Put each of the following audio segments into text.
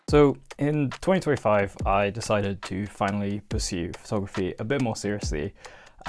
So in 2025, I decided to finally pursue photography a bit more seriously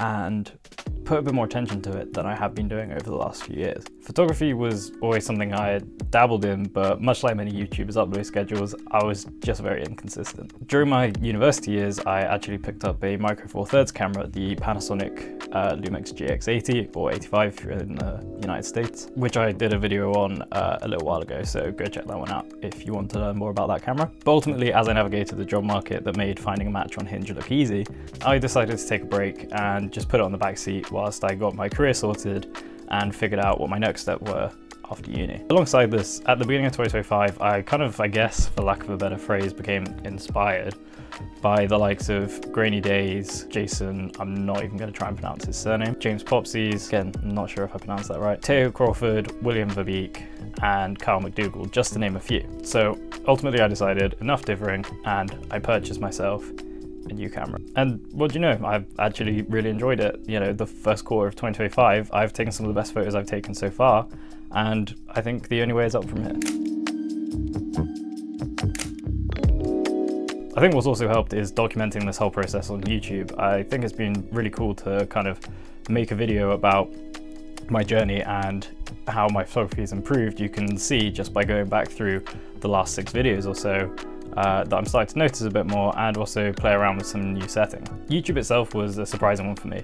and put a bit more attention to it than I have been doing over the last few years. Photography was always something I had dabbled in, but much like many YouTubers' upload schedules, I was just very inconsistent. During my university years, I actually picked up a Micro Four Thirds camera, the Panasonic Lumix GX80 or 85 if you're in the United States, which I did a video on a little while ago, so go check that one out if you want to learn more about that camera. But ultimately, as I navigated the job market that made finding a match on Hinge look easy, I decided to take a break and just put it on the back seat whilst I got my career sorted and figured out what my next step were after uni. Alongside this, at the beginning of 2025, I kind of, I guess, for lack of a better phrase, became inspired by the likes of Grainy Days, Jason, I'm not even going to try and pronounce his surname, James Popsies, again, I'm not sure if I pronounced that right, Teo Crawford, William Verbeek, and Kyle McDougall, just to name a few. So ultimately I decided enough differing and I purchased myself a new camera. And what do you know, I've actually really enjoyed it. You know, the first quarter of 2025, I've taken some of the best photos I've taken so far, and I think the only way is up from here. I think what's also helped is documenting this whole process on YouTube. I think it's been really cool to kind of make a video about my journey and how my photography has improved. You can see just by going back through the last 6 videos or so that I'm starting to notice a bit more and also play around with some new settings. YouTube itself was a surprising one for me.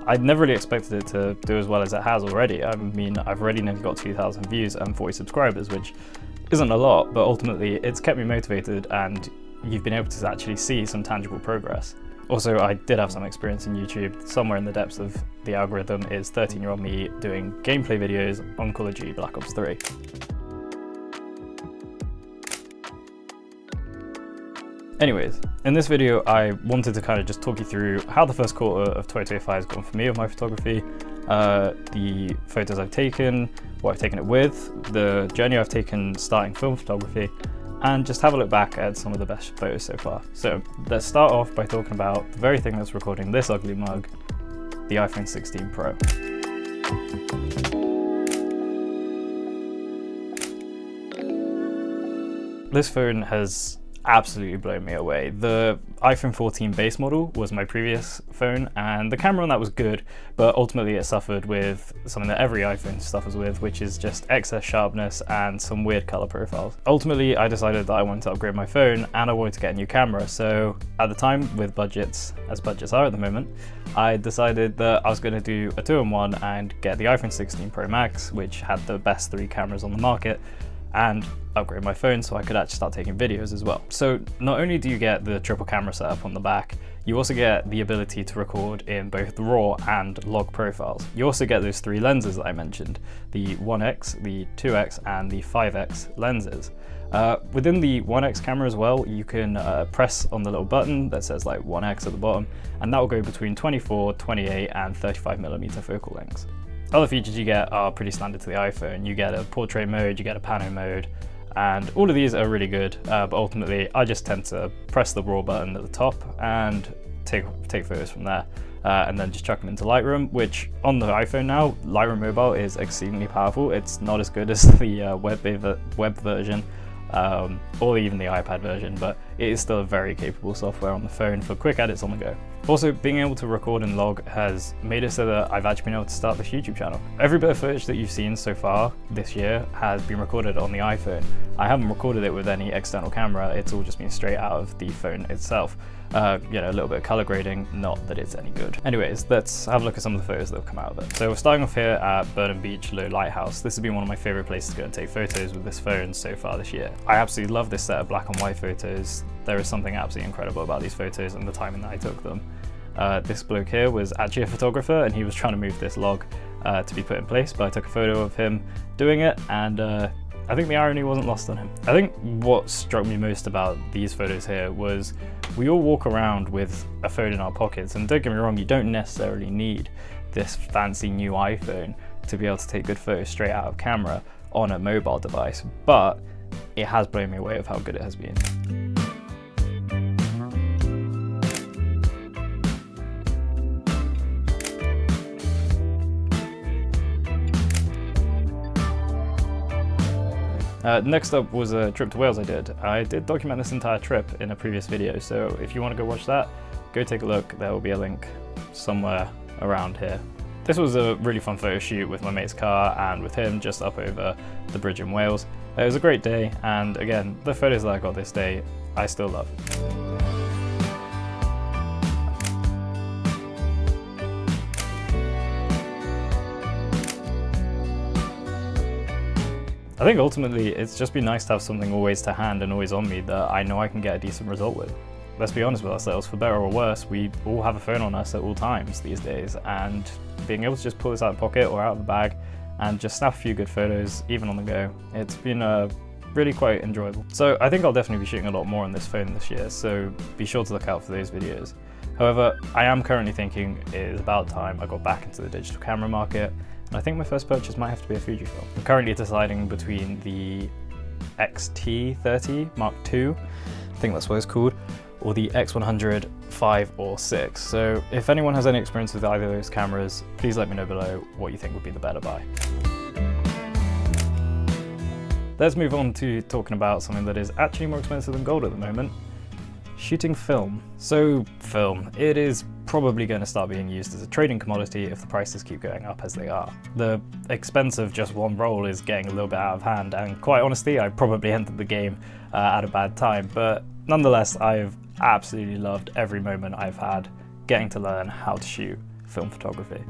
I'd never really expected it to do as well as it has already. I mean, I've already nearly got 2,000 views and 40 subscribers, which isn't a lot, but ultimately it's kept me motivated and you've been able to actually see some tangible progress. Also, I did have some experience in YouTube. Somewhere in the depths of the algorithm is 13-year-old me doing gameplay videos on Call of Duty Black Ops 3. Anyways, in this video, I wanted to kind of just talk you through how the first quarter of 2025 has gone for me with my photography, the photos I've taken, what I've taken it with, the journey I've taken starting film photography, and just have a look back at some of the best photos so far. So let's start off by talking about the very thing that's recording this ugly mug, the iPhone 16 Pro. This phone has absolutely blown me away. The iPhone 14 base model was my previous phone and the camera on that was good, but ultimately it suffered with something that every iPhone suffers with, which is just excess sharpness and some weird color profiles. Ultimately, I decided that I wanted to upgrade my phone and I wanted to get a new camera. So at the time, with budgets, as budgets are at the moment, I decided that I was going to do a 2-in-1 and get the iPhone 16 Pro Max, which had the best 3 cameras on the market, and upgrade my phone so I could actually start taking videos as well. So not only do you get the triple camera setup on the back, you also get the ability to record in both the RAW and log profiles. You also get those 3 lenses that I mentioned, the 1x, the 2x and the 5x lenses. Within the 1x camera as well, you can press on the little button that says like 1x at the bottom, and that will go between 24, 28 and 35mm focal lengths. Other features you get are pretty standard to the iPhone. You get a portrait mode, you get a pano mode, and all of these are really good, but ultimately I just tend to press the RAW button at the top and take photos from there, and then just chuck them into Lightroom, which on the iPhone now, Lightroom Mobile is exceedingly powerful. It's not as good as the web version, or even the iPad version, but it is still a very capable software on the phone for quick edits on the go. Also, being able to record and log has made it so that I've actually been able to start this YouTube channel. Every bit of footage that you've seen so far this year has been recorded on the iPhone. I haven't recorded it with any external camera, it's all just been straight out of the phone itself. You know, a little bit of color grading, not that it's any good. Anyways, let's have a look at some of the photos that have come out of it. So we're starting off here at Burnham Beach Low Lighthouse. This has been one of my favorite places to go and take photos with this phone so far this year. I absolutely love this set of black and white photos. There is something absolutely incredible about these photos and the timing that I took them. This bloke here was actually a photographer and he was trying to move this log to be put in place, but I took a photo of him doing it, and I think the irony wasn't lost on him. I think what struck me most about these photos here was we all walk around with a phone in our pockets, and don't get me wrong, you don't necessarily need this fancy new iPhone to be able to take good photos straight out of camera on a mobile device, but it has blown me away with how good it has been. Next up was a trip to Wales I did. I did document this entire trip in a previous video, so if you want to go watch that, go take a look. There will be a link somewhere around here. This was a really fun photo shoot with my mate's car and with him just up over the bridge in Wales. It was a great day, and again, the photos that I got this day, I still love. I think ultimately it's just been nice to have something always to hand and always on me that I know I can get a decent result with. Let's be honest with ourselves, for better or worse, we all have a phone on us at all times these days, and being able to just pull this out of the pocket or out of the bag and just snap a few good photos, even on the go, it's been really quite enjoyable. So I think I'll definitely be shooting a lot more on this phone this year, so be sure to look out for those videos. However, I am currently thinking it is about time I got back into the digital camera market, and I think my first purchase might have to be a Fujifilm. I'm currently deciding between the XT30 Mark II, I think that's what it's called, or the X100 5 or 6. So if anyone has any experience with either of those cameras, please let me know below what you think would be the better buy. Let's move on to talking about something that is actually more expensive than gold at the moment. Shooting film. So film, it is probably going to start being used as a trading commodity if the prices keep going up as they are. The expense of just one roll is getting a little bit out of hand, and quite honestly, I probably entered the game at a bad time, but nonetheless, I've absolutely loved every moment I've had getting to learn how to shoot film photography.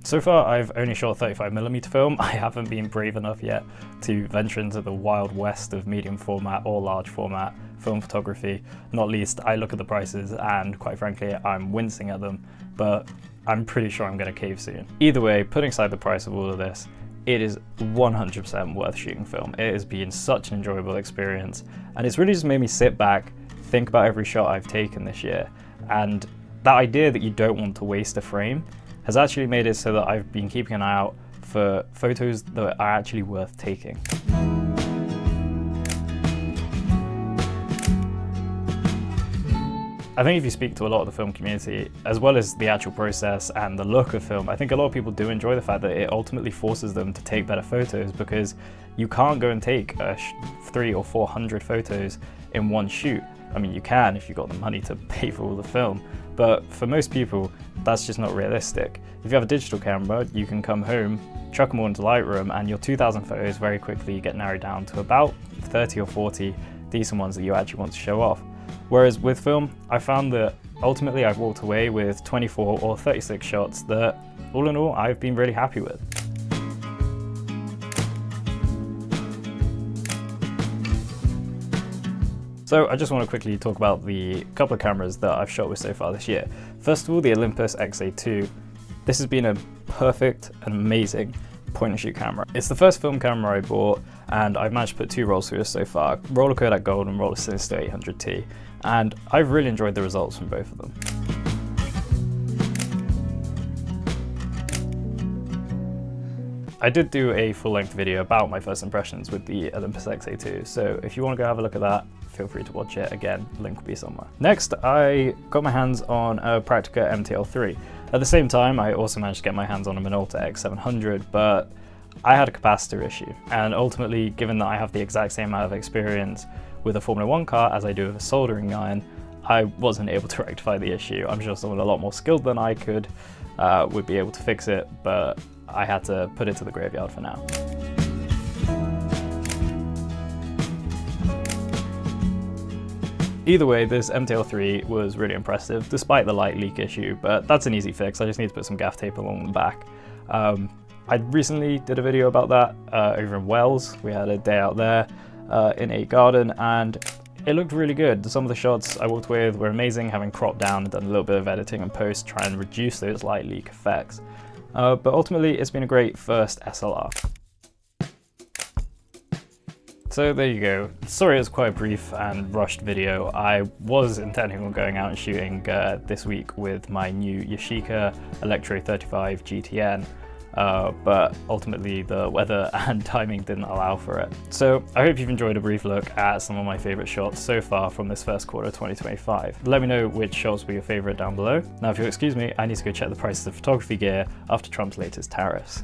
So far, I've only shot 35mm film. I haven't been brave enough yet to venture into the wild west of medium format or large format film photography. Not least, I look at the prices and quite frankly, I'm wincing at them, but I'm pretty sure I'm gonna cave soon. Either way, putting aside the price of all of this, it is 100% worth shooting film. It has been such an enjoyable experience, and it's really just made me sit back, think about every shot I've taken this year, and that idea that you don't want to waste a frame has actually made it so that I've been keeping an eye out for photos that are actually worth taking. I think if you speak to a lot of the film community, as well as the actual process and the look of film, I think a lot of people do enjoy the fact that it ultimately forces them to take better photos, because you can't go and take 300 or 400 photos in one shoot. I mean, you can if you've got the money to pay for all the film, but for most people, that's just not realistic. If you have a digital camera, you can come home, chuck them all into Lightroom, and your 2,000 photos very quickly get narrowed down to about 30 or 40 decent ones that you actually want to show off. Whereas with film, I found that ultimately I've walked away with 24 or 36 shots that, all in all, I've been really happy with. So I just want to quickly talk about the couple of cameras that I've shot with so far this year. First of all, the Olympus XA2. This has been a perfect and amazing point and shoot camera. It's the first film camera I bought, and I've managed to put 2 rolls through this so far, roller Kodak Gold and roller Sinister 800T, and I've really enjoyed the results from both of them. I did do a full-length video about my first impressions with the Olympus XA2, so if you want to go have a look at that, feel free to watch it. Again, link will be somewhere. Next, I got my hands on a Praktica MTL3. At the same time, I also managed to get my hands on a Minolta X700, but I had a capacitor issue, and ultimately, given that I have the exact same amount of experience with a Formula 1 car as I do with a soldering iron, I wasn't able to rectify the issue. I'm sure someone a lot more skilled than I could would be able to fix it, but I had to put it to the graveyard for now. Either way, this MTL3 was really impressive, despite the light leak issue, but that's an easy fix. I just need to put some gaff tape along the back. I recently did a video about that over in Wales. We had a day out there in a garden, and it looked really good. Some of the shots I walked away with were amazing, having cropped down and done a little bit of editing and post, try and reduce those light leak effects. But ultimately, it's been a great first SLR. So there you go. Sorry it was quite a brief and rushed video. I was intending on going out and shooting this week with my new Yashica Electro 35 GTN. but ultimately the weather and timing didn't allow for it. So I hope you've enjoyed a brief look at some of my favorite shots so far from this first quarter of 2025. Let me know which shots were your favorite down below. Now, if you'll excuse me, I need to go check the prices of photography gear after Trump's latest tariffs.